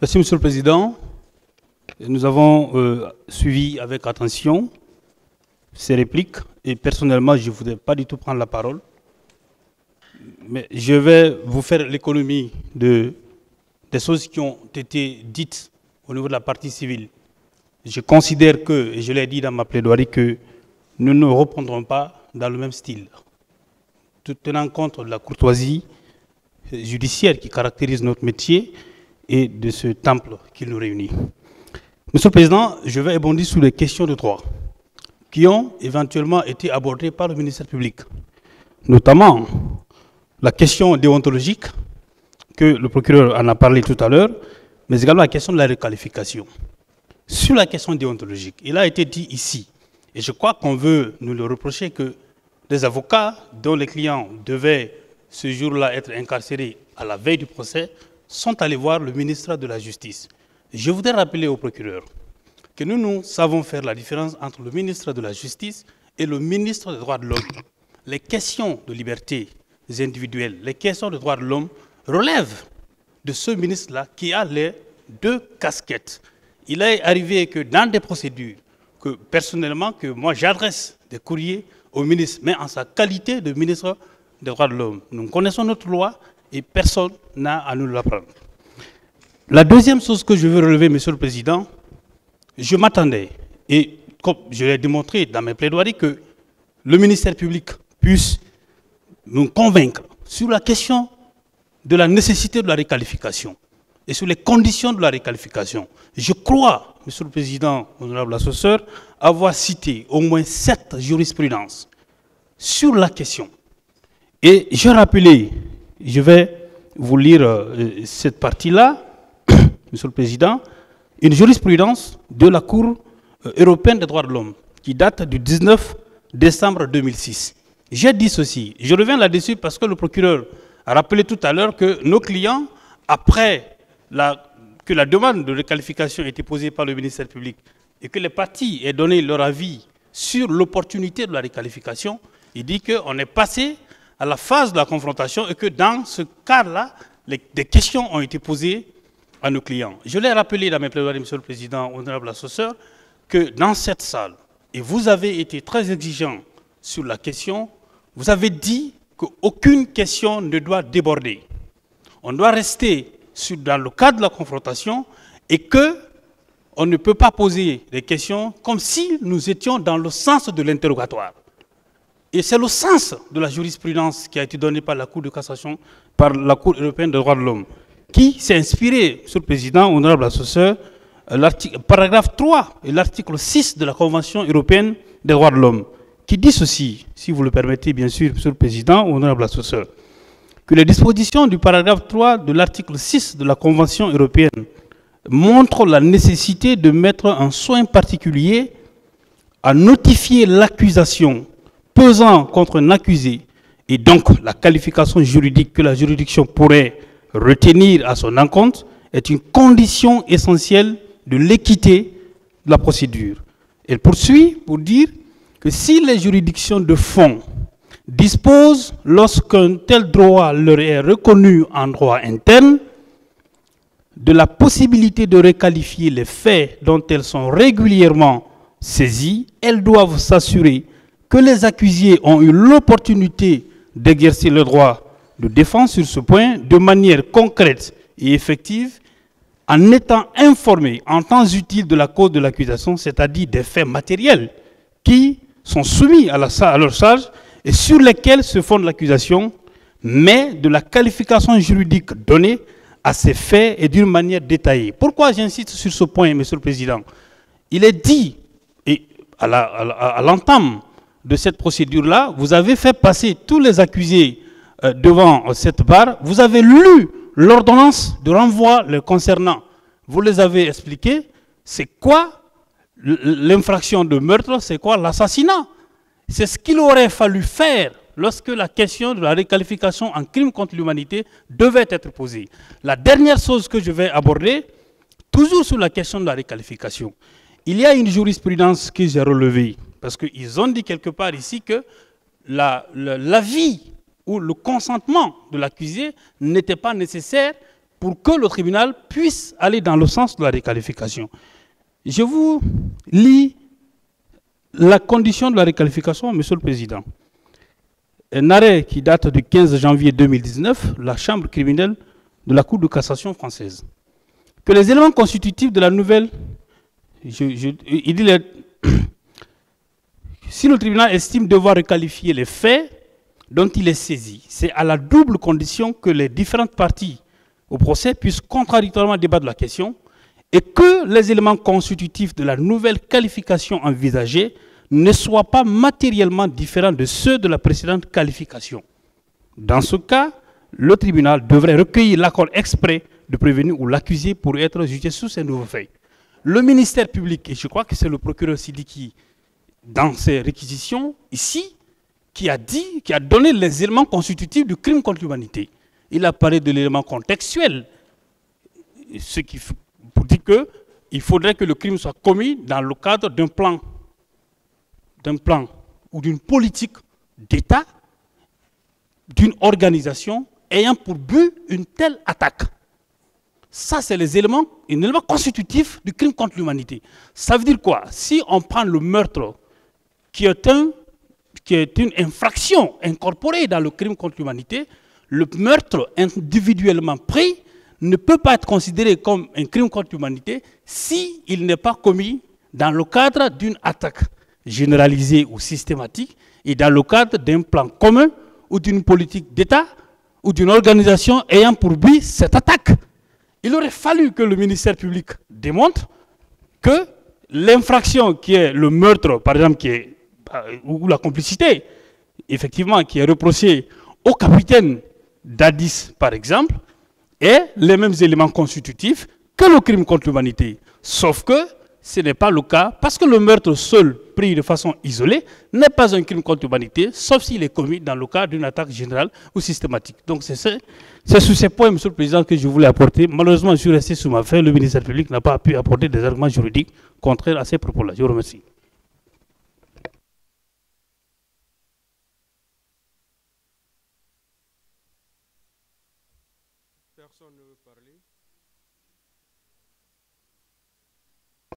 Merci, Monsieur le Président. Nous avons suivi avec attention ces répliques et personnellement, je ne voudrais pas du tout prendre la parole. Mais je vais vous faire l'économie des choses qui ont été dites au niveau de la partie civile. Je considère que, et je l'ai dit dans ma plaidoirie, que nous ne reprendrons pas dans le même style. Tout tenant compte de la courtoisie judiciaire qui caractérise notre métier et de ce temple qui nous réunit. Monsieur le Président, je vais rebondir sur les questions de droit qui ont éventuellement été abordées par le ministère public, notamment la question déontologique, que le procureur en a parlé tout à l'heure, mais également la question de la requalification. Sur la question déontologique, il a été dit ici, et je crois qu'on veut nous le reprocher, que des avocats dont les clients devaient ce jour-là être incarcérés à la veille du procès sont allés voir le ministre de la Justice. Je voudrais rappeler au procureur que nous savons faire la différence entre le ministre de la Justice et le ministre des droits de l'homme. Les questions de liberté individuelles, les questions de droits de l'homme relèvent de ce ministre-là qui a les deux casquettes. Il est arrivé que dans des procédures, que personnellement, que moi j'adresse des courriers au ministre, mais en sa qualité de ministre des droits de l'homme. Nous connaissons notre loi et personne n'a à nous l'apprendre. La deuxième chose que je veux relever, Monsieur le Président, je m'attendais, et comme je l'ai démontré dans mes plaidoiries, que le ministère public puisse nous convaincre sur la question de la nécessité de la requalification et sur les conditions de la requalification. Je crois, Monsieur le Président, honorable assesseur, avoir cité au moins 7 jurisprudences sur la question. Et je rappelais, je vais vous lire cette partie-là, Monsieur le Président, une jurisprudence de la Cour européenne des droits de l'homme qui date du 19 décembre 2006. J'ai dit ceci, je reviens là-dessus parce que le procureur a rappelé tout à l'heure que nos clients, après que la demande de requalification a été posée par le ministère public et que les parties aient donné leur avis sur l'opportunité de la requalification, il dit qu'on est passé à la phase de la confrontation et que dans ce cas-là, des questions ont été posées à nos clients. Je l'ai rappelé dans mes plaidoiries, Monsieur le Président, honorable assesseur, que dans cette salle, et vous avez été très exigeant sur la question, vous avez dit qu'aucune question ne doit déborder. On doit rester dans le cadre de la confrontation et qu'on ne peut pas poser des questions comme si nous étions dans le sens de l'interrogatoire. Et c'est le sens de la jurisprudence qui a été donnée par la Cour de cassation, par la Cour européenne des droits de l'homme, qui s'est inspiré, Monsieur le Président, honorable assesseur, paragraphe 3 et l'article 6 de la Convention européenne des droits de l'homme, qui dit ceci, si vous le permettez bien sûr, Monsieur le Président, honorable assesseur, que les dispositions du paragraphe 3 de l'article 6 de la Convention européenne montrent la nécessité de mettre un soin particulier à notifier l'accusation pesant contre un accusé et donc la qualification juridique que la juridiction pourrait retenir à son encontre est une condition essentielle de l'équité de la procédure. Elle poursuit pour dire que si les juridictions de fond disposent, lorsqu'un tel droit leur est reconnu en droit interne, de la possibilité de requalifier les faits dont elles sont régulièrement saisies, elles doivent s'assurer que les accusés ont eu l'opportunité d'exercer le droit de défense sur ce point de manière concrète et effective, en étant informés en temps utile de la cause de l'accusation, c'est-à-dire des faits matériels qui sont soumis à leur charge et sur lesquels se fonde l'accusation, mais de la qualification juridique donnée à ces faits et d'une manière détaillée. Pourquoi j'insiste sur ce point, Monsieur le Président? Il est dit, et à l'entame de cette procédure-là, vous avez fait passer tous les accusés devant cette barre, vous avez lu l'ordonnance de renvoi le concernant. Vous les avez expliqué, c'est quoi l'infraction de meurtre, c'est quoi l'assassinat. C'est ce qu'il aurait fallu faire lorsque la question de la requalification en crime contre l'humanité devait être posée. La dernière chose que je vais aborder, toujours sur la question de la requalification, il y a une jurisprudence que j'ai relevée, parce qu'ils ont dit quelque part ici que l'avis ou le consentement de l'accusé n'était pas nécessaire pour que le tribunal puisse aller dans le sens de la requalification. Je vous lis la condition de la requalification, Monsieur le Président. Un arrêt qui date du 15 janvier 2019, la Chambre criminelle de la Cour de cassation française. Que les éléments constitutifs de la nouvelle... il dit si le tribunal estime devoir requalifier les faits dont il est saisi, c'est à la double condition que les différentes parties au procès puissent contradictoirement débattre de la question et que les éléments constitutifs de la nouvelle qualification envisagée ne soient pas matériellement différents de ceux de la précédente qualification. Dans ce cas, le tribunal devrait recueillir l'accord exprès de prévenu ou l'accusé pour être jugé sur ces nouveaux faits. Le ministère public, et je crois que c'est le procureur Sidiki, dans ses réquisitions, ici, qui a donné les éléments constitutifs du crime contre l'humanité. Il a parlé de l'élément contextuel, ce qui pour dire qu'il faudrait que le crime soit commis dans le cadre d'un plan ou d'une politique d'État, d'une organisation ayant pour but une telle attaque. Ça, c'est un élément constitutif du crime contre l'humanité. Ça veut dire quoi? Si on prend le meurtre, qui est une infraction incorporée dans le crime contre l'humanité, le meurtre individuellement pris ne peut pas être considéré comme un crime contre l'humanité s'il n'est pas commis dans le cadre d'une attaque généralisée ou systématique et dans le cadre d'un plan commun ou d'une politique d'État ou d'une organisation ayant pour but cette attaque. Il aurait fallu que le ministère public démontre que l'infraction qui est le meurtre, par exemple, ou la complicité, effectivement, qui est reprochée au capitaine d'Addis, par exemple, est les mêmes éléments constitutifs que le crime contre l'humanité. Sauf que ce n'est pas le cas, parce que le meurtre seul, pris de façon isolée, n'est pas un crime contre l'humanité, sauf s'il est commis dans le cadre d'une attaque générale ou systématique. Donc c'est sur ces points, Monsieur le Président, que je voulais apporter. Malheureusement, je suis resté sur ma fin. Le ministère public n'a pas pu apporter des arguments juridiques contraires à ces propos-là. Je vous remercie. Personne ne veut parler.